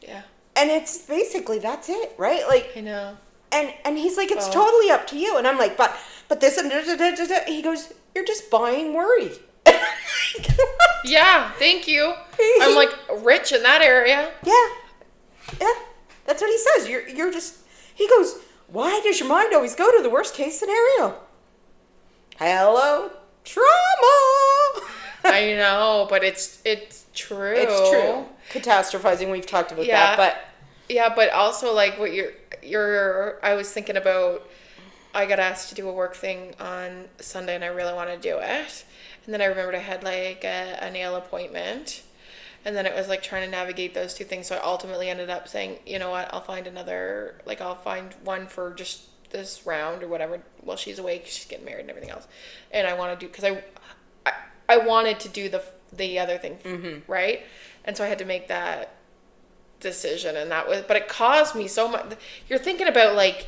Yeah. And it's basically that's it, right? Like, I know. And he's like, it's totally up to you. And I'm like, but this and da, da, da, da, da. He goes, you're just buying worry. Yeah, thank you. I'm like rich in that area. Yeah, that's what he says. You're just. He goes, why does your mind always go to the worst case scenario? Hello, trauma. I know, but it's true. It's true. Catastrophizing. We've talked about that, but yeah, but also like what I was thinking about. I got asked to do a work thing on Sunday, and I really want to do it. And then I remembered I had like a nail appointment. And then it was like trying to navigate those two things. So I ultimately ended up saying, you know what, I'll find one for just this round or whatever while she's awake. She's getting married and everything else. And I want to do, because I wanted to do the other thing, right? And so I had to make that decision. And but it caused me so much. You're thinking about like,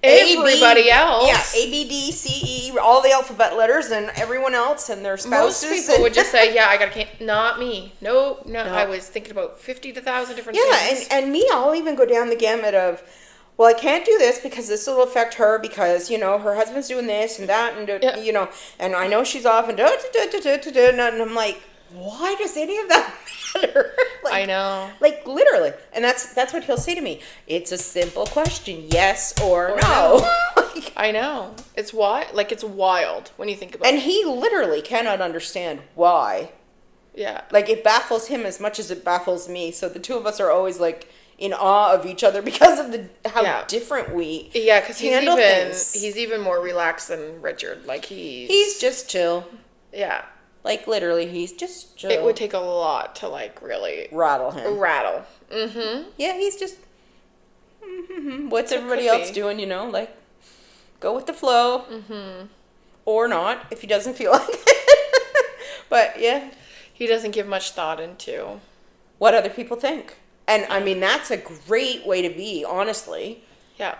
everybody else. Yeah, A, B, D, C, E, all the alphabet letters and everyone else and their spouses. Most people would just say, yeah, I got to, not me. No. I was thinking about 50 to 1,000 different things. Yeah, and me, I'll even go down the gamut of, well, I can't do this because this will affect her because, her husband's doing this and that and, and I know she's off and and I'm like, why does any of that matter? Like, I know. Like, literally. And that's what he'll say to me. It's a simple question. Yes or no. I know. It's wild when you think about it. And he literally cannot understand why. Yeah. Like, it baffles him as much as it baffles me. So the two of us are always, like, in awe of each other because of how different we because handle things. He's even more relaxed than Richard. Like, he's just chill. Yeah. Like, literally, he's just chill. It would take a lot to, like, really... rattle him. Mm-hmm. Yeah, he's just... What's everybody else doing, Like, go with the flow. Mm-hmm. Or not, if he doesn't feel like it. But, yeah. He doesn't give much thought into... what other people think. And, I mean, that's a great way to be, honestly. Yeah.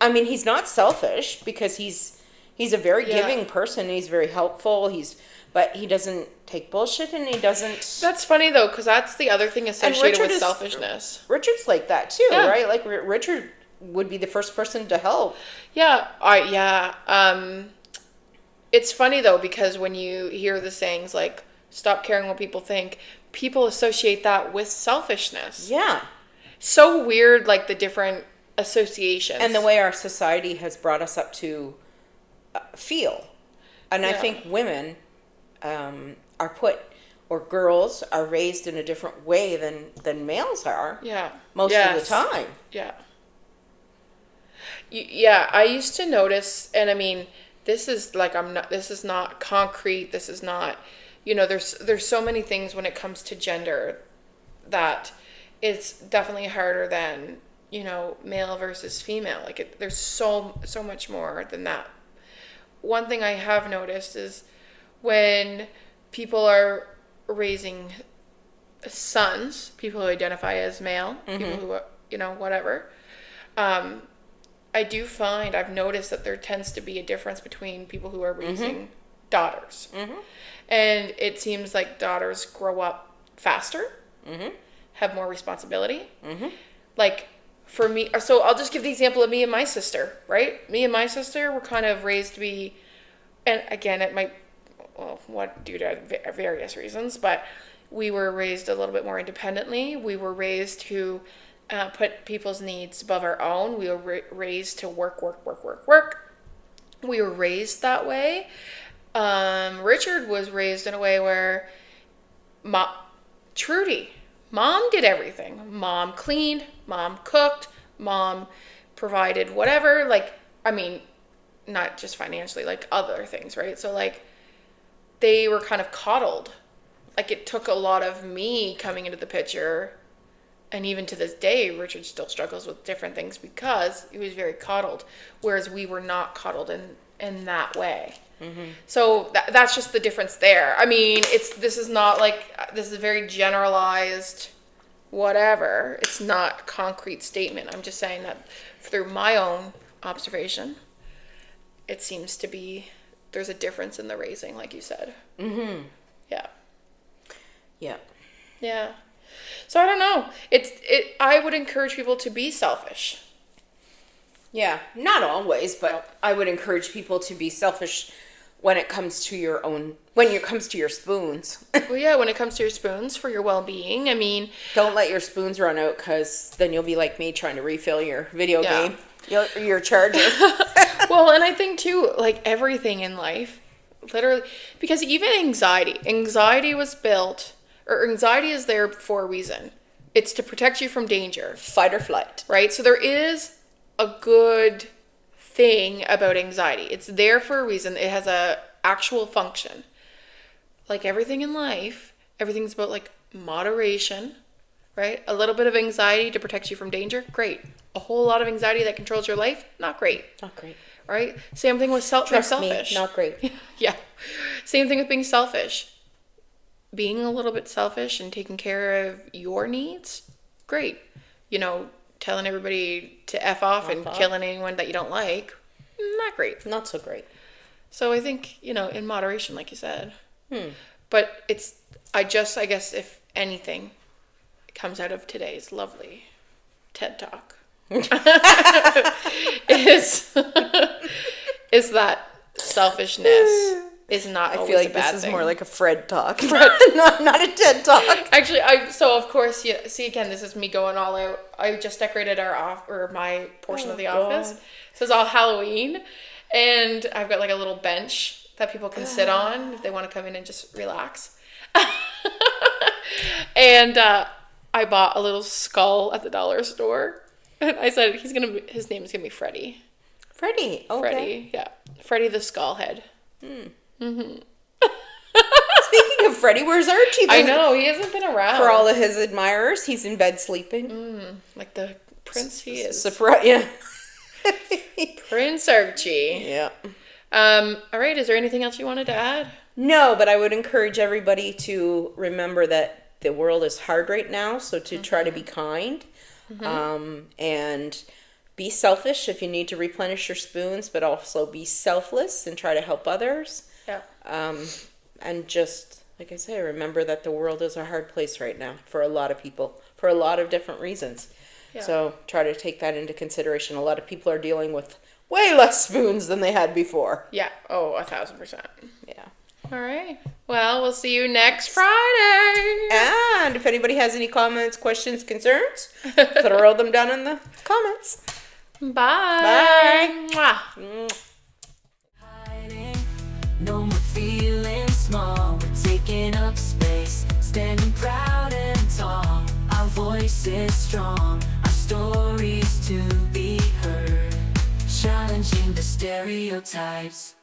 I mean, he's not selfish, because he's a very giving person. He's very helpful. But he doesn't take bullshit, and he doesn't... That's funny, though, because that's the other thing associated with selfishness. Richard's like that, too, right? Like, Richard would be the first person to help. Yeah. It's funny, though, because when you hear the sayings, like, stop caring what people think, people associate that with selfishness. Yeah. So weird, like, the different associations. And the way our society has brought us up to feel. And I think women are put, or girls are raised in a different way than males are. Yeah. Most of the time. Yeah. Yeah, I used to notice, and I mean, this is like, this is not concrete, this is not, there's so many things when it comes to gender that it's definitely harder than, male versus female. Like, there's so much more than that. One thing I have noticed is when people are raising sons, people who identify as male, people who, whatever, I do find, I've noticed that there tends to be a difference between people who are raising daughters. And it seems like daughters grow up faster, have more responsibility. Like, for me, so I'll just give the example of me and my sister, right? Me and my sister were kind of raised to be, and again, it might, due to various reasons, but we were raised a little bit more independently. We were raised to put people's needs above our own. We were raised to work. We were raised that way. Richard was raised in a way where Trudy, mom did everything. Mom cleaned, mom cooked, mom provided whatever. Like, I mean, not just financially, like other things, right? So like, they were kind of coddled. Like, it took a lot of me coming into the picture. And even to this day, Richard still struggles with different things because he was very coddled, whereas we were not coddled in that way. So that's just the difference there. I mean, this is not like, this is a very generalized whatever. It's not a concrete statement. I'm just saying that through my own observation, it seems to be, there's a difference in the raising, like you said. Yeah. Yeah. Yeah. So I don't know. I would encourage people to be selfish. Yeah, not always, but I would encourage people to be selfish when it comes to when it comes to your spoons. Well, yeah, when it comes to your spoons for your well-being, I mean, don't let your spoons run out, because then you'll be like me trying to refill your video game, your charger. Well, and I think too, like everything in life, literally, because even anxiety was built, or anxiety is there for a reason. It's to protect you from danger. Fight or flight. Right? So there is a good thing about anxiety. It's there for a reason. It has a actual function. Like everything in life, everything's about like moderation, right? A little bit of anxiety to protect you from danger, great. A whole lot of anxiety that controls your life, not great. Not great. Right? Same thing with being selfish. Me, not great. Yeah. Same thing with being selfish. Being a little bit selfish and taking care of your needs, great. Telling everybody to F off and killing anyone that you don't like, not great. Not so great. So I think, in moderation, like you said. But I guess if anything comes out of today's lovely TED Talk is that selfishness is not always a bad thing. I feel like this is more like a Fred talk, not a TED talk. Actually, so of course, see again, this is me going all out. I just decorated my portion of the office. So it's all Halloween, and I've got like a little bench that people can sit on if they want to come in and just relax. And I bought a little skull at the dollar store, and I said his name is gonna be Freddy. Freddy, okay. Freddy, yeah, Freddy the Skullhead. Speaking of Freddy, where's Archie? I know, he hasn't been around. For all of his admirers, he's in bed sleeping. Like the prince he is. Surprise, yeah. Prince Archie. Yeah. All right, is there anything else you wanted to add? No, but I would encourage everybody to remember that the world is hard right now, so to try to be kind. And be selfish if you need to replenish your spoons, but also be selfless and try to help others. Yeah. And just, like I say, remember that the world is a hard place right now for a lot of people, for a lot of different reasons. Yeah. So try to take that into consideration. A lot of people are dealing with way less spoons than they had before. Yeah. Oh, 1,000%. Yeah. All right. Well, we'll see you next Friday. And if anybody has any comments, questions, concerns, throw them down in the comments. Bye. Bye. Mwah. Hiding, no more feeling small. We're taking up space, standing proud and tall. Our voice is strong, our stories to be heard, challenging the stereotypes.